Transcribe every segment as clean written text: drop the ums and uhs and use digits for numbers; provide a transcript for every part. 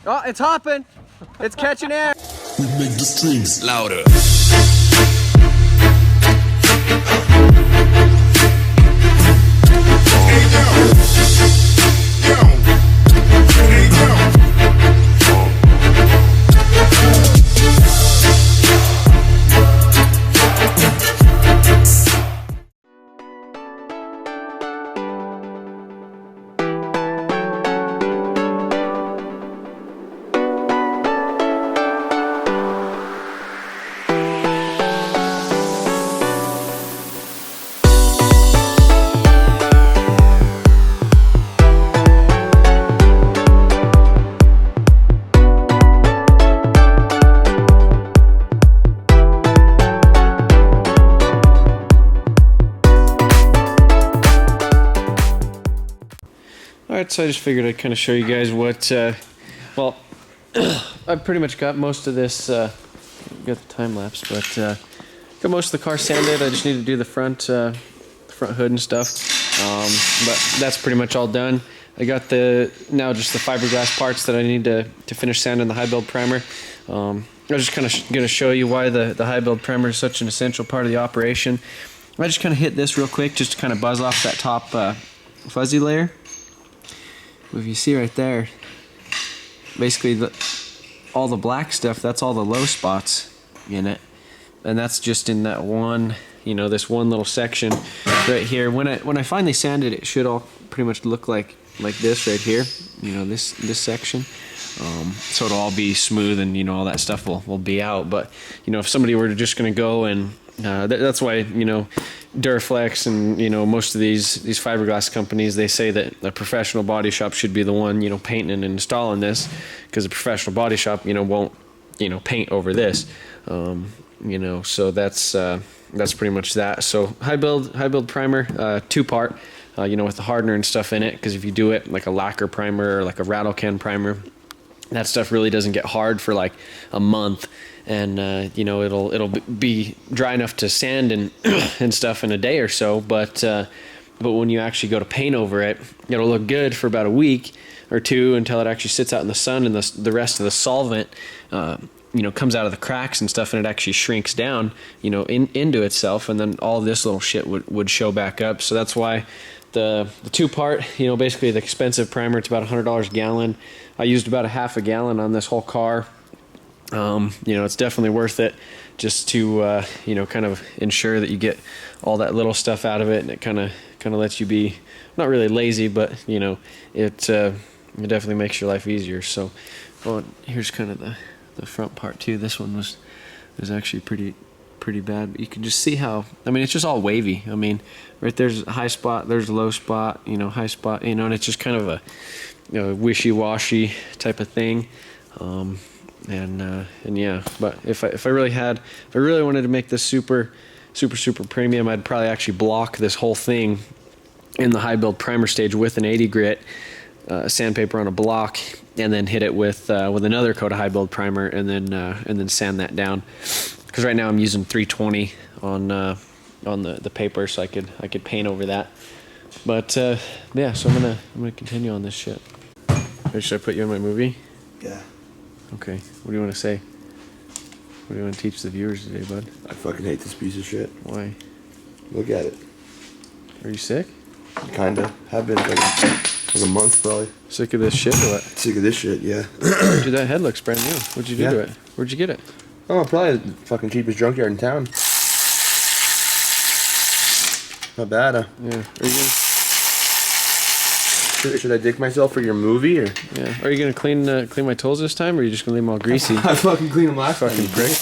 Oh, it's hopping. It's catching air. We make the streams louder. Alright, so I just figured I'd kind of show you guys what, well, I've pretty much got most of this, got the time lapse, but got most of the car sanded. I just need to do the front hood and stuff, but that's pretty much all done. I got now just the fiberglass parts that I need to finish sanding the high build primer. I'm just kind of going to show you why the high build primer is such an essential part of the operation. I just kind of hit this real quick just to kind of buzz off that top fuzzy layer. If you see right there, basically all the black stuff, that's all the low spots in it, and that's just in that one, this one little section right here. When I finally sand it, it should all pretty much look like this right here, this section. So it'll all be smooth and all that stuff will be out. But if somebody were just going to go and that's why Duraflex and most of these fiberglass companies, they say that a professional body shop should be the one painting and installing this, because a professional body shop won't paint over this. So that's pretty much that. So high build primer, 2-part, with the hardener and stuff in it, because if you do it like a lacquer primer or like a rattle can primer, that stuff really doesn't get hard for like a month, and it'll be dry enough to sand and and stuff in a day or so, but when you actually go to paint over it, it'll look good for about a week or two until it actually sits out in the sun and the rest of the solvent comes out of the cracks and stuff, and it actually shrinks down into itself, and then all this little shit would show back up. So that's why the 2-part, basically the expensive primer, it's about $100 a gallon. I used about a half a gallon on this whole car. It's definitely worth it, just to kind of ensure that you get all that little stuff out of it, and it kind of lets you be not really lazy, but it definitely makes your life easier. So here's kind of the front part too. This one was actually pretty bad, but you can just see how, it's just all wavy. Right there's a high spot, there's a low spot, high spot, and it's just kind of a wishy-washy type of thing. And yeah, but if I really wanted to make this super premium, I'd probably actually block this whole thing in the high build primer stage with an 80 grit sandpaper on a block, and then hit it with another coat of high build primer, and then sand that down. Because right now I'm using 320 on the paper, so I could paint over that. But yeah, so I'm gonna continue on this shit. Or should I put you in my movie? Yeah. Okay. What do you want to say? What do you want to teach the viewers today, bud? I fucking hate this piece of shit. Why? Look at it. Are you sick? Kinda. Have been like a month probably. Sick of this shit or what? Sick of this shit, yeah. Dude, that head looks brand new. What'd you do to it? Where'd you get it? Oh, probably the fucking cheapest junkyard in town. Not bad, huh? Yeah. Are you gonna... Should I dick myself for your movie, or? Yeah. Are you gonna clean my tools this time, or are you just gonna leave them all greasy? I fucking cleaned them last fucking time. prick.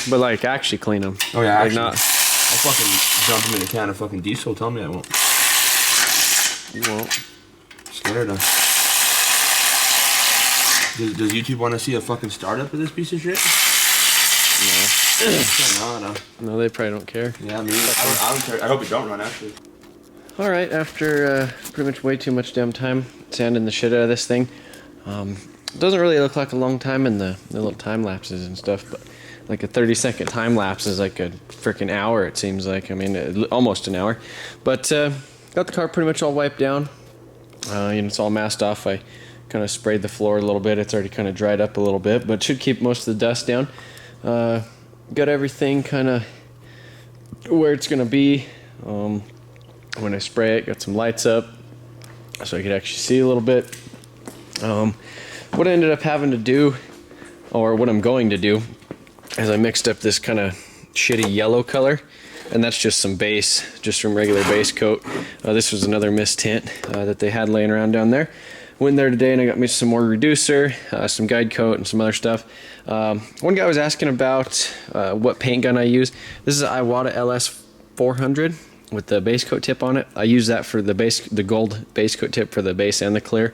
But like, actually clean them. Oh yeah, like actually. Not. I'll fucking dump them in a can of fucking diesel. Tell me I won't. You won't. Scared of. Does YouTube want to see a fucking startup of this piece of shit? No. No, they probably don't care. Yeah, I don't care. I hope it don't run, actually. Alright, after pretty much way too much damn time sanding the shit out of this thing, it doesn't really look like a long time in the little time lapses and stuff, but like a 30-second time lapse is like a freaking hour, it seems like. Almost an hour. But got the car pretty much all wiped down. It's all masked off. I kind of sprayed the floor a little bit. It's already kind of dried up a little bit, but should keep most of the dust down. Got everything kind of where it's gonna be when I spray it. Got some lights up so I could actually see a little bit. What I ended up having to do, or what I'm going to do, is I mixed up this kind of shitty yellow color, and that's just some base, just from regular base coat. This was another mist tint that they had laying around down there. Went there today and I got me some more reducer, some guide coat, and some other stuff. One guy was asking about what paint gun I use. This is an Iwata LS400 with the base coat tip on it. I use that for the gold base coat tip for the base and the clear.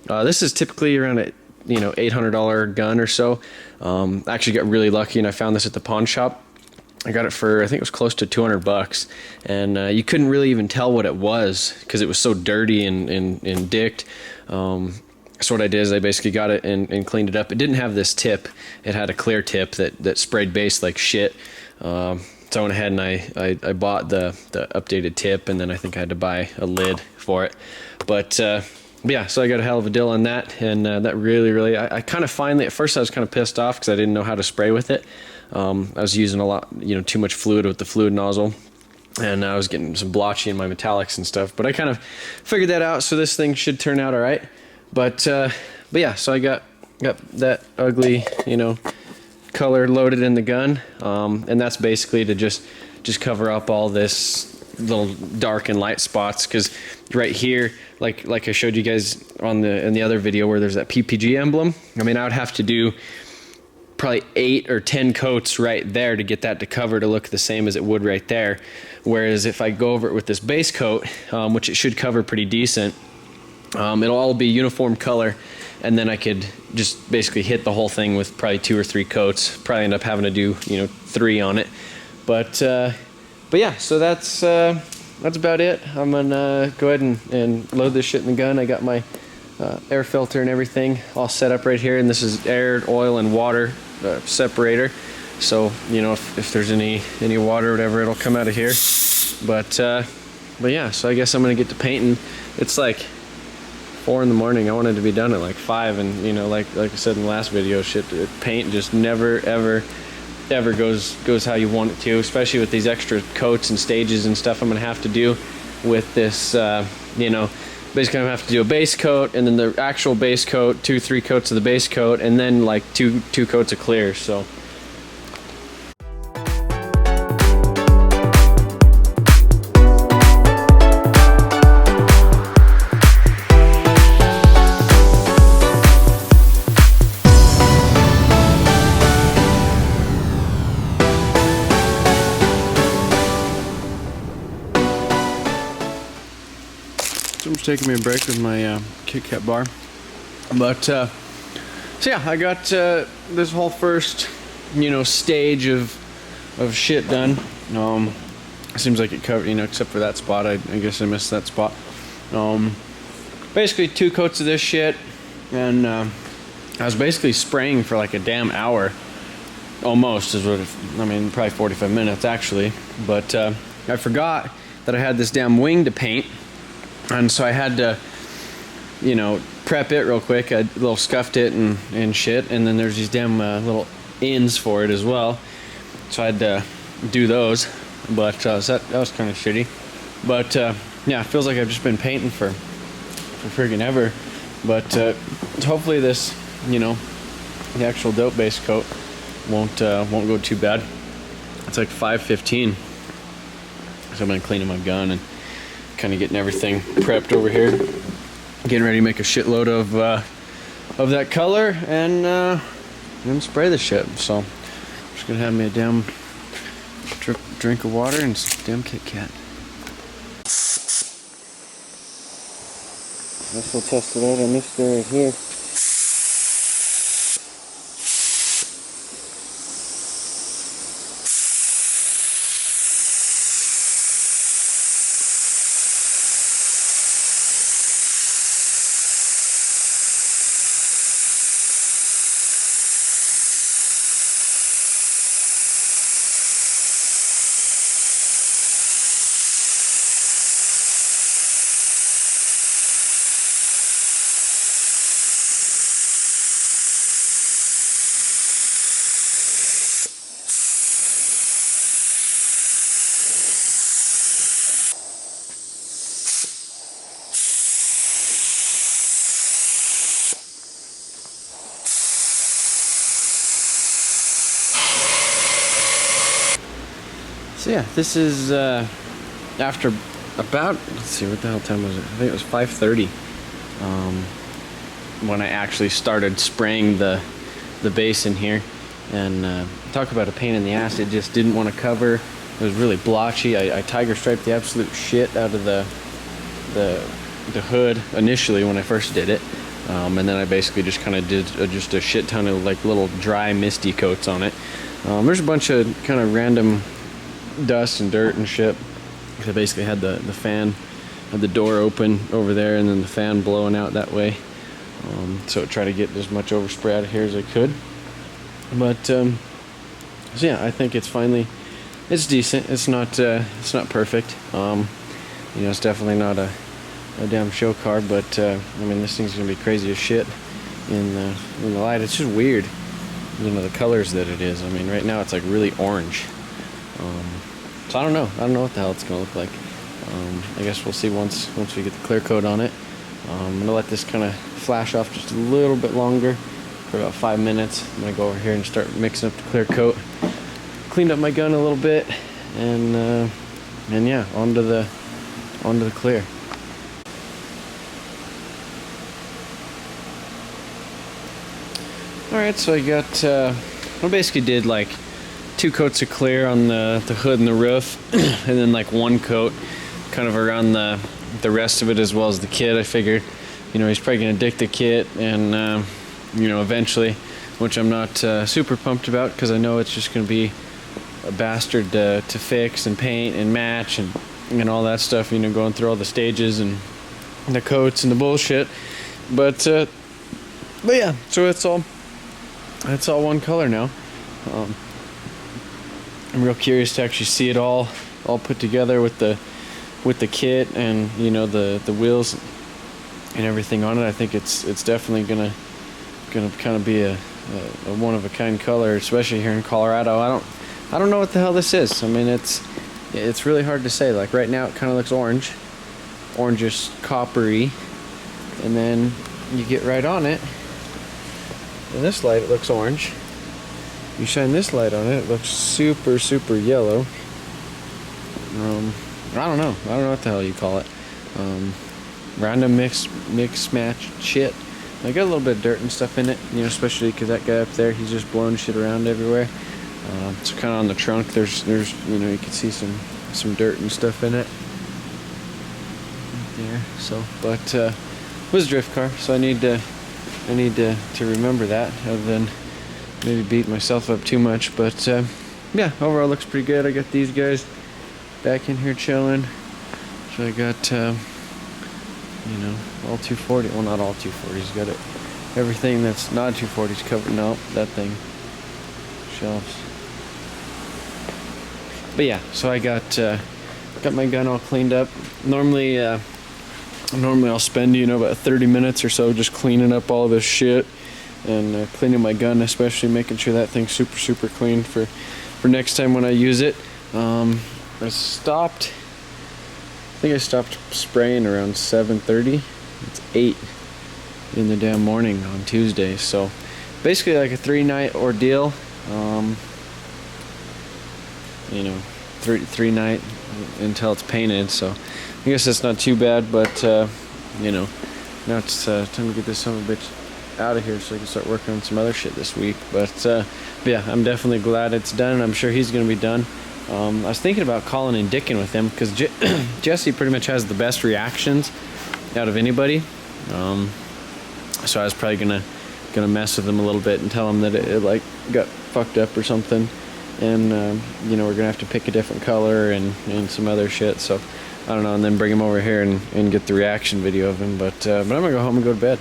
This is typically around a $800 gun or so. I actually got really lucky and I found this at the pawn shop. I got it for, I think it was close to 200 bucks, and you couldn't really even tell what it was because it was so dirty and dicked. So what I did is I basically got it and cleaned it up. It didn't have this tip. It had a clear tip that sprayed base like shit. So I went ahead and I bought the updated tip, and then I think I had to buy a lid for it. But yeah, so I got a hell of a deal on that, and that really, I kind of finally, at first I was kind of pissed off because I didn't know how to spray with it. I was using a lot, too much fluid with the fluid nozzle, and I was getting some blotchy in my metallics and stuff, but I kind of figured that out, so this thing should turn out all right. But yeah, so I got that ugly, color loaded in the gun, and that's basically to just cover up all this little dark and light spots, because right here, like I showed you guys in the other video where there's that PPG emblem, I mean, I would have to do probably 8 or 10 coats right there to get that to cover to look the same as it would right there. Whereas if I go over it with this base coat, which it should cover pretty decent, it'll all be uniform color, and then I could just basically hit the whole thing with probably 2 or 3 coats. Probably end up having to do 3 on it, but yeah, so that's about it. I'm gonna go ahead and load this shit in the gun. I got my air filter and everything all set up right here, and this is air, oil, and water separator. So if there's any water or whatever, it'll come out of here. But yeah, so I guess I'm gonna get to painting. It's like 4 in the morning. I wanted to be done at like 5, and like I said in the last video, paint just never ever goes how you want it to, especially with these extra coats and stages and stuff I'm gonna have to do with this. Basically I'm gonna have to do a base coat, and then the actual base coat, 2-3 coats of the base coat, and then like two coats of clear. So I'm just taking me a break with my Kit Kat bar. But so yeah, I got this whole first stage of shit done. Seems like it covered, except for that spot. I guess I missed that spot. Basically 2 coats of this shit, and I was basically spraying for like a damn hour, almost is what probably 45 minutes actually. But I forgot that I had this damn wing to paint. And so I had to, prep it real quick. I little scuffed it and shit. And then there's these damn little ends for it as well. So I had to do those. But so that was kind of shitty. But yeah, it feels like I've just been painting for friggin' ever. But hopefully this, the actual dope base coat won't go too bad. It's like 5:15. So I'm gonna clean my gun and kind of getting everything prepped over here, getting ready to make a shitload of that color and spray the shit. So I'm just gonna have me a damn drink of water and some damn Kit Kat. Guess we'll test it out on this guy right here. So yeah, this is after about, let's see, what the hell time was it? I think it was 5:30 when I actually started spraying the base in here. And talk about a pain in the ass. It just didn't want to cover. It was really blotchy. I tiger striped the absolute shit out of the hood initially when I first did it. And then I basically just kind of did just a shit ton of like little dry misty coats on it. There's a bunch of kind of random dust and dirt and shit. I basically had the fan, had the door open over there, and then the fan blowing out that way. So I try to get as much overspray out of here as I could. But so yeah, I think it's decent. It's not perfect. You know, it's definitely not a damn show car, but I mean, this thing's gonna be crazy as shit in the light. It's just weird, you know, the colors that it is. I mean, right now it's like really orange. So I don't know what the hell it's gonna look like. I guess we'll see once we get the clear coat on it. I'm gonna let this kind of flash off just a little bit longer, for about 5 minutes. I'm gonna go over here and start mixing up the clear coat. Cleaned up my gun a little bit, and yeah, onto the clear. All right, so I basically did like 2 coats of clear on the hood and the roof, and then like 1 coat kind of around the rest of it, as well as the kit. I figured, you know, he's probably gonna dick the kit, and you know, eventually, which I'm not super pumped about, because I know it's just gonna be a bastard to fix and paint and match and all that stuff, you know, going through all the stages and the coats and the bullshit. But yeah, so it's all 1 color now. I'm real curious to actually see it all put together with the kit and, you know, the wheels and everything on it. I think it's definitely gonna kind of be a one of a kind color, especially here in Colorado. I don't know what the hell this is. I mean, it's really hard to say. Like right now, it kind of looks orangish, coppery, and then you get right on it. In this light, it looks orange. You shine this light on it, it looks super, super yellow. I don't know what the hell you call it. Random mix match shit. I got a little bit of dirt and stuff in it, you know, especially because that guy up there, he's just blowing shit around everywhere. So kind of on the trunk, there's you know, you can see some dirt and stuff in it right there. So, but it was a drift car, so I need to remember that, other than maybe beat myself up too much. But yeah, overall looks pretty good. I got these guys back in here chilling. So I got you know, all 240. Well, not all 240s. Got it. Everything that's not 240s covered. No, that thing. Shelves. But yeah, so I got my gun all cleaned up. Normally I'll spend, you know, about 30 minutes or so just cleaning up all this shit and cleaning my gun, especially making sure that thing's super, super clean for next time when I use it. I think I stopped spraying around 7:30. It's 8 in the damn morning on Tuesday. So basically like a 3-night ordeal. You know, three night until it's painted. So I guess that's not too bad, but you know, now it's time to get this son of a bitch out of here so I can start working on some other shit this week. But yeah, I'm definitely glad it's done, and I'm sure he's gonna be done. I was thinking about calling and dicking with him, because Jesse pretty much has the best reactions out of anybody. So I was probably gonna mess with him a little bit and tell him that it like got fucked up or something, and you know, we're gonna have to pick a different color and some other shit. So I don't know, and then bring him over here and get the reaction video of him. But I'm gonna go home and go to bed.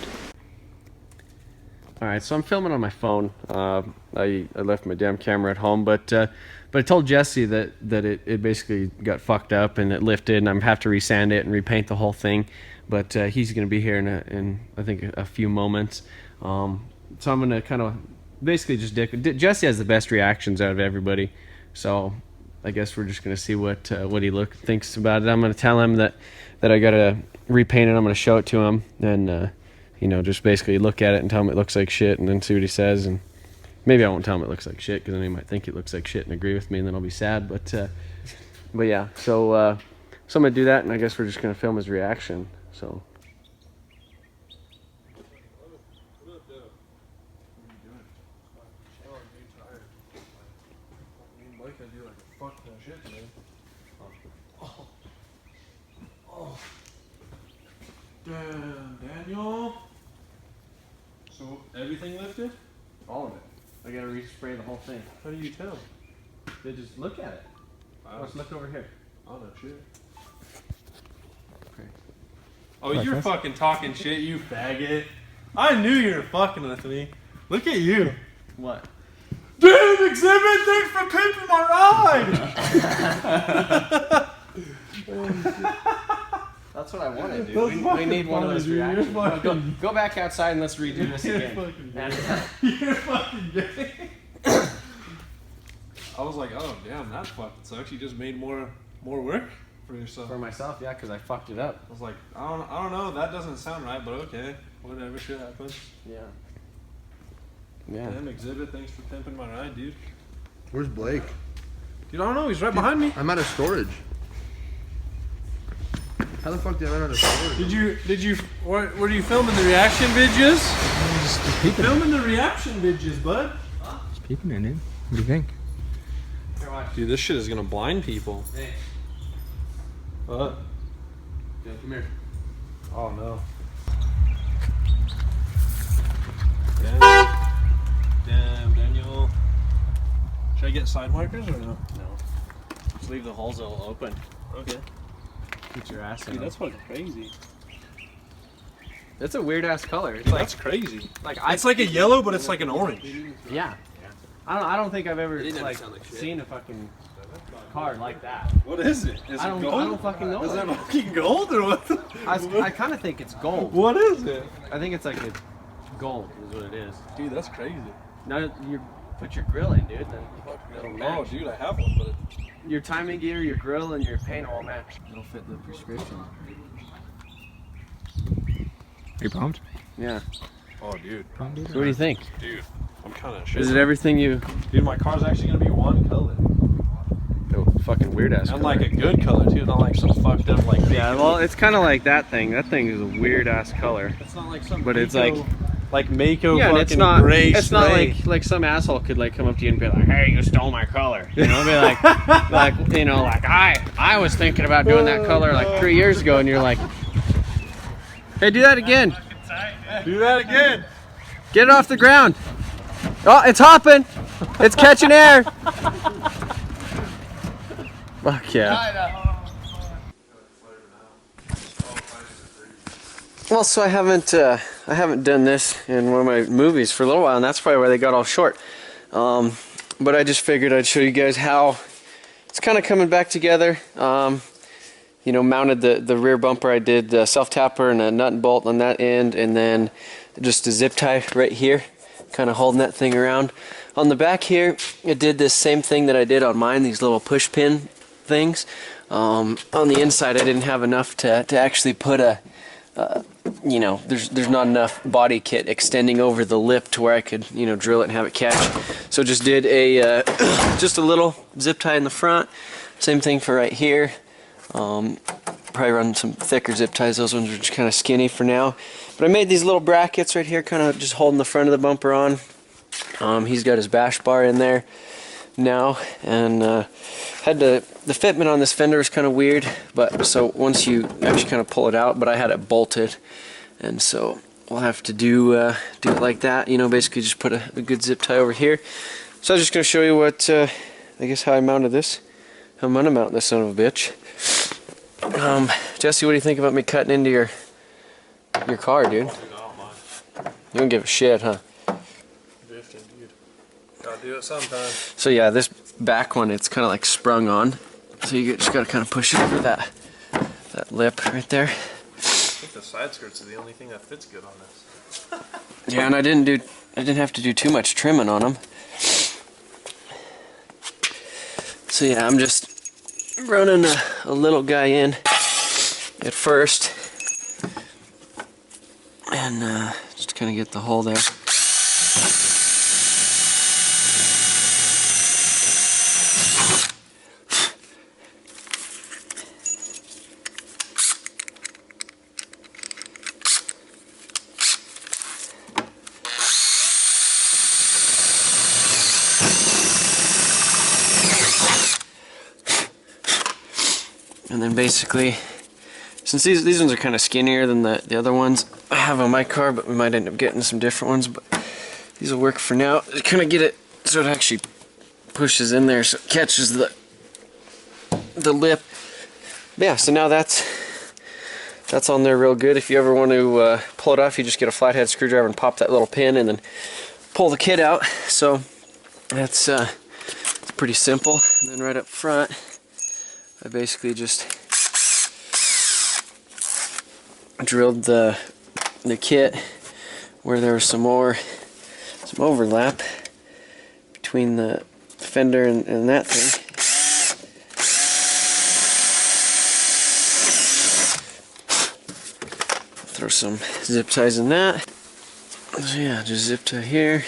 All right, so I'm filming on my phone. I left my damn camera at home, but I told Jesse that it basically got fucked up and it lifted, and I'm gonna have to resand it and repaint the whole thing. But he's gonna be here in I think a few moments. So I'm gonna kind of basically just dick. Jesse has the best reactions out of everybody, so I guess we're just gonna see what he thinks about it. I'm gonna tell him that I gotta repaint it. I'm gonna show it to him, and you know, just basically look at it and tell him it looks like shit, and then see what he says. And maybe I won't tell him it looks like shit, because then he might think it looks like shit and agree with me, and then I'll be sad. But But yeah, so I'm gonna do that, and I guess we're just gonna film his reaction. So. Damn, Daniel. So everything lifted? All of it. I gotta respray the whole thing. How do you tell? They just look at it. Let's look over here. Oh no shit. Okay. Oh, you're fucking talking shit, you faggot. I knew you were fucking with me. Look at you. What? Damn, Exhibit, thanks for pimping my ride! That's what I wanted, dude. We need one of those reactions. Go back outside and let's redo this again. You're fucking gay. I was like, oh damn, that fucking sucks. You just made more work for yourself. For myself, yeah, because I fucked it up. I was like, I don't know, that doesn't sound right, but okay. Whatever, shit happens. Yeah. Yeah. Damn, Exhibit, thanks for pimping my ride, dude. Where's Blake? Dude, I don't know, he's right behind me. I'm out of storage. How the fuck did I run out of storage? Did you, were you filming the reaction videos? Just peeking. Filming the reaction videos, bud. Just peeking in, dude. What do you think? Dude, this shit is gonna blind people. Hey. What? Yeah, come here. Oh no. Damn, Daniel. Should I get side markers or no? No. Just leave the holes all open. Okay. Put your ass in. Dude, that's fucking crazy. That's a weird ass color. It's Dude, like that's crazy. it's like a yellow, but it's like an orange. yeah. I don't think I've ever like seen a fucking car like that. What is it? Is I it don't gold? fucking know. Is it fucking gold or what? I kind of think it's gold. What is it? I think it's like a gold is what it is. Dude, that's crazy. Now you put your grill in, dude. Then it'll Oh, match. dude, I have one, but Your timing gear, your grill, and your paint will match. It'll fit the prescription. Are you pumped? Yeah. oh, dude, Pumped, dude? So what do you think? dude, I'm kind of Is shit. it everything you? Dude, my car's actually gonna be one color, Oh, fucking weird ass. and like a good color too, not like some fucked up like. Yeah, well, it's kind of like that thing. That thing is a weird ass color. It's not like some. But it's like Mako. Yeah, and fucking it's not. gray It's not spray. like some asshole could like come up to you and be like, "Hey, you stole my color." You know, be like, like I was thinking about doing that color like 3 years ago, and you're like, "Hey, do that again. Do that again. Get it off the ground." Oh, it's hopping. It's catching air. Fuck yeah. Well, so I haven't done this in one of my movies for a little while, and that's probably why they got all short. But I just figured I'd show you guys how it's kind of coming back together. You know, mounted the rear bumper. I did a self-tapper and a nut and bolt on that end, and then just a zip tie right here, kind of holding that thing around. On the back here, I did this same thing that I did on mine, these little push pin things. On the inside, I didn't have enough to actually put a you know, there's not enough body kit extending over the lip to where I could, you know, drill it and have it catch. So just did a just a little zip tie in the front. Same thing for right here. Probably run some thicker zip ties. Those ones are just kind of skinny for now. But I made these little brackets right here, kind of just holding the front of the bumper on. He's got his bash bar in there now, and had the fitment on this fender is kind of weird, but so once you actually kind of pull it out, but I had it bolted, and so we'll have to do it like that, you know, basically just put a good zip tie over here. So I was just going to show you what I guess how I mounted this, how I'm going to mount this son of a bitch. Jesse, what do you think about me cutting into your car, dude? You don't give a shit, huh? Gotta do it sometime. So yeah, this back one, it's kind of like sprung on, so you just gotta kind of push it over that lip right there. I think the side skirts are the only thing that fits good on this. Yeah, and I didn't have to do too much trimming on them. So yeah, I'm just running a little guy in at first, and just kind of get the hole there. then basically, since these ones are kind of skinnier than the other ones I have on my car, but we might end up getting some different ones, but these will work for now. Kind of get it so it actually pushes in there so it catches the lip. But yeah, so now that's on there real good. If you ever want to pull it off, you just get a flathead screwdriver and pop that little pin and then pull the kit out. So that's it's pretty simple. And then right up front, I basically just drilled the kit where there was some overlap between the fender and that thing. Throw some zip ties in that. So yeah, just zip tie here.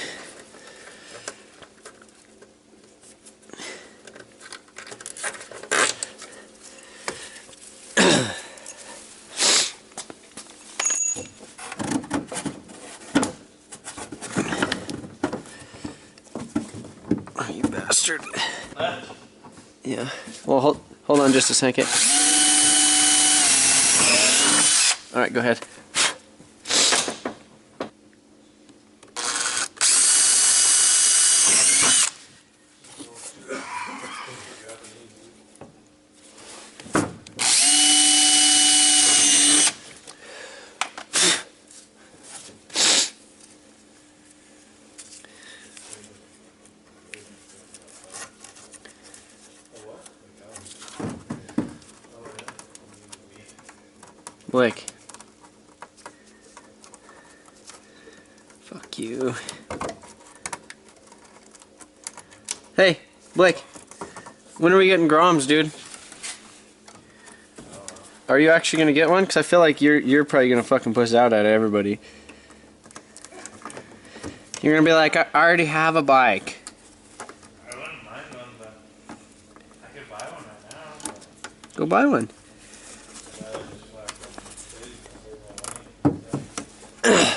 Oh, you bastard. Yeah. Well, hold on just a second. All right, go ahead. Blake. Fuck you. Hey, Blake. When are we getting Groms, dude? Are you actually gonna get one? Cause I feel like you're probably gonna fucking puss out at everybody. You're gonna be like, I already have a bike. I wouldn't mind one, but I could buy one right now. Go buy one.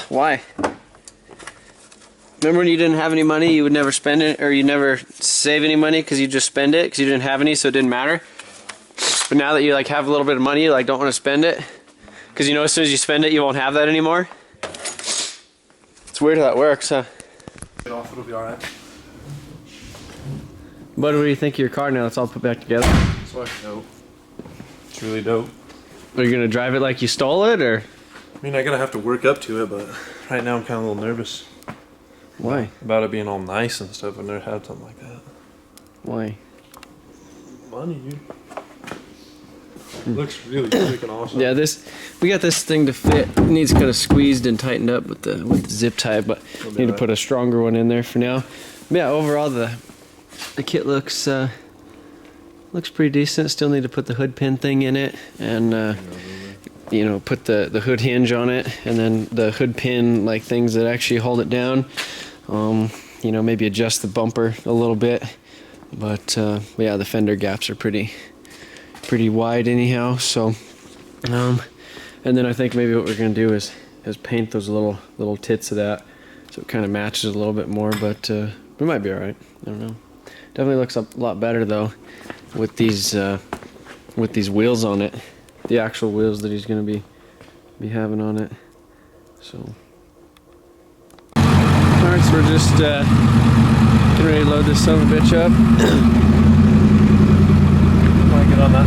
Why? Remember when you didn't have any money, you would never spend it, or you never save any money because you just spend it because you didn't have any, so it didn't matter. But now that you like have a little bit of money, you like don't want to spend it because you know as soon as you spend it, you won't have that anymore. It's weird how that works, huh? Get off, it'll be alright. What do you think of your car now? It's all put back together. It's fucking dope. It's really dope. Are you gonna drive it like you stole it, or? I mean, I'm gonna have to work up to it, but right now I'm kind of a little nervous. Why? About it being all nice and stuff. I've never had something like that. Why? Money, dude. Looks really freaking awesome. Yeah, we got this thing to fit. It needs kind of squeezed and tightened up with the zip tie, but need to put a stronger one in there for now. But yeah, overall the kit looks pretty decent. Still need to put the hood pin thing in it and you know, put the hood hinge on it, and then the hood pin like things that actually hold it down. You know, maybe adjust the bumper a little bit, but yeah, the fender gaps are pretty wide anyhow. So, and then I think maybe what we're gonna do is paint those little tits of that, so it kind of matches a little bit more. But we might be all right. I don't know. Definitely looks a lot better though with these wheels on it. The actual wheels that he's gonna be having on it. So, all right, so we're just getting ready to load this son of a bitch up. Want to get on that?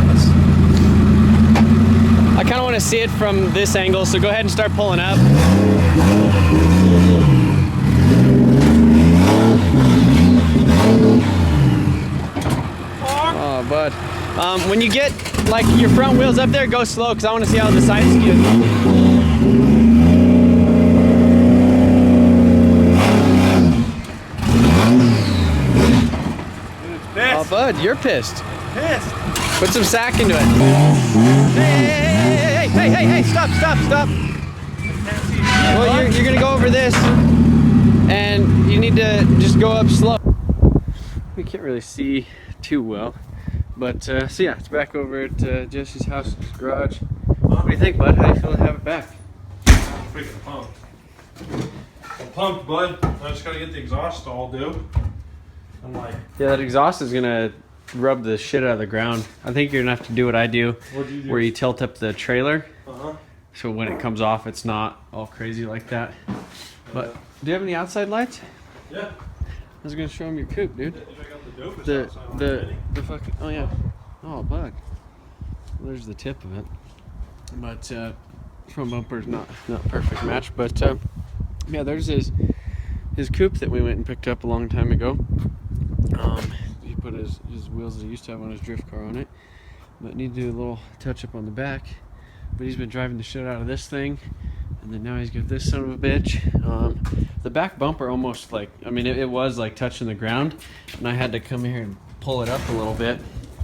I kind of want to see it from this angle, so go ahead and start pulling up. Oh, bud. When you get like your front wheels up there, go slow because I want to see how the sides skew. Oh, bud, you're pissed. Pissed. Put some sack into it. Hey, stop. Well, you're gonna go over this, and you need to just go up slow. We can't really see too well. But, so yeah, it's back over at Jesse's house, his garage. What do you think, bud? How do you feel to have it back? Freaking pumped. I'm pumped, bud. I just gotta get the exhaust all, dude. I'm like... Yeah, that exhaust is gonna rub the shit out of the ground. I think you're gonna have to do what I do, What'd you do? where you tilt up the trailer, Uh-huh. so when it comes off, it's not all crazy like that. But do you have any outside lights? Yeah. I was gonna show him your coupe, dude. I got the dopest The outside the already. the fucking oh yeah, oh a bug. Well, there's the tip of it, but front bumper's not perfect match. But yeah, there's his coupe that we went and picked up a long time ago. He put his wheels that he used to have on his drift car on it, but need to do a little touch up on the back. But he's been driving the shit out of this thing, and then now he's got this son of a bitch. The back bumper almost like, I mean, it was like touching the ground, and I had to come here and pull it up a little bit.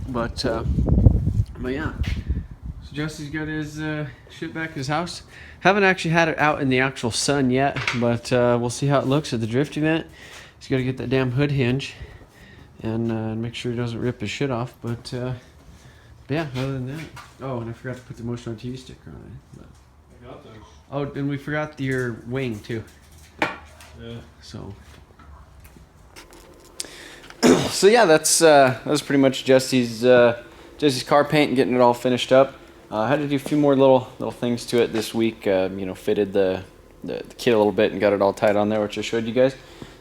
But yeah. So Jesse's got his shit back at his house. Haven't actually had it out in the actual sun yet, but we'll see how it looks at the drift event. He's got to get that damn hood hinge and make sure he doesn't rip his shit off. But yeah, other than that. Oh, and I forgot to put the Motion on TV sticker on it. But. I got those. Oh, and we forgot your wing too. Yeah. So. So yeah, that was pretty much Jesse's car paint and getting it all finished up. I had to do a few more little things to it this week. Fitted the kit a little bit and got it all tied on there, which I showed you guys.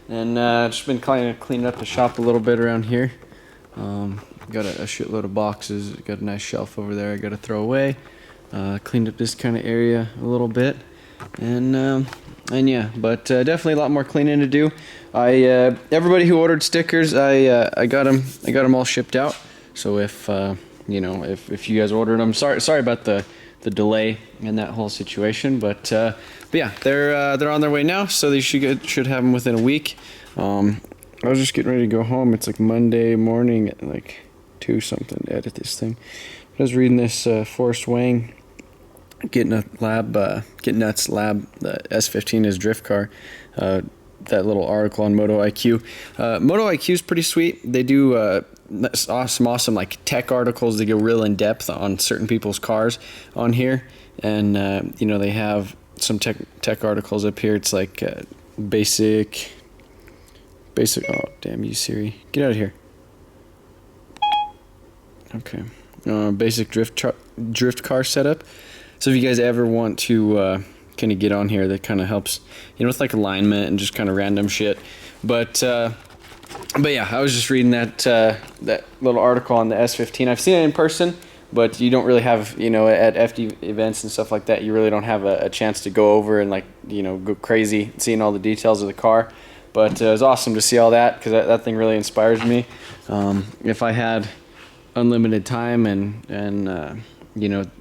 And just been kind of cleaning up the shop a little bit around here. Got a shitload of boxes. Got a nice shelf over there I got to throw away. Cleaned up this kind of area a little bit. And yeah, but definitely a lot more cleaning to do. Everybody who ordered stickers, I got them all shipped out. So if if you guys ordered them, sorry about the delay in that whole situation, but yeah, they're on their way now, so they should have them within a week. I was just getting ready to go home. It's like Monday morning at like 2 something to edit this thing. I was reading this Forrest Wang Get Nuts Lab, the S15, his drift car. That little article on Moto IQ. Moto IQ is pretty sweet. They do some awesome like tech articles. They go real in depth on certain people's cars on here, and they have some tech articles up here. It's like basic. Oh damn you, Siri, get out of here. Okay, basic drift car setup. So if you guys ever want to kind of get on here, that kind of helps, with like alignment and just kind of random shit. But yeah, I was just reading that little article on the S15. I've seen it in person, but you don't really have, at FD events and stuff like that, you really don't have a chance to go over and like, go crazy seeing all the details of the car. But it was awesome to see all that, because that thing really inspires me. If I had unlimited time and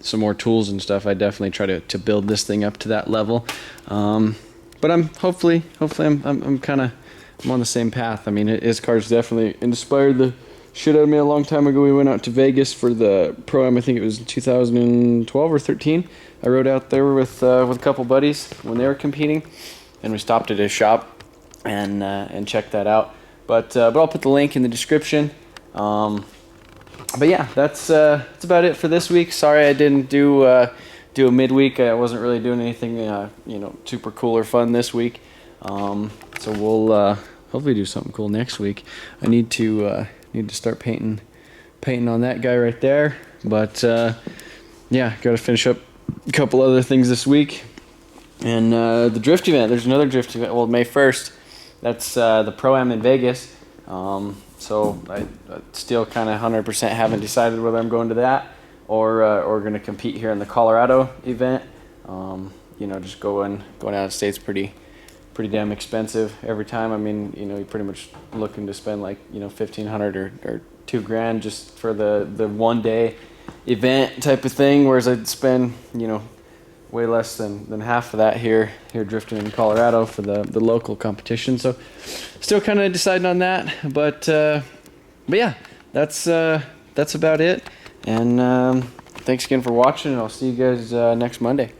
some more tools and stuff, I definitely try to build this thing up to that level. But I'm hopefully I'm on the same path. I mean, his car's definitely inspired the shit out of me. A long time ago, we went out to Vegas for the Pro-Am. I think it was 2012 or 13. I rode out there with a couple buddies when they were competing, and we stopped at his shop and checked that out. But I'll put the link in the description. But yeah, that's about it for this week. Sorry I didn't do a midweek. I wasn't really doing anything super cool or fun this week. So we'll hopefully do something cool next week. I need to start painting on that guy right there. But yeah, got to finish up a couple other things this week. And the drift event. There's another drift event. Well, May 1st. That's the Pro-Am in Vegas. So I still kind of 100% haven't decided whether I'm going to that or going to compete here in the Colorado event. Just going out of state's pretty damn expensive every time. I mean, you're pretty much looking to spend like $1,500 or $2,000 just for the 1 day event type of thing, whereas I'd spend way less than half of that here drifting in Colorado for the local competition. So still kind of deciding on that, but yeah, that's about it. And thanks again for watching, and I'll see you guys next Monday.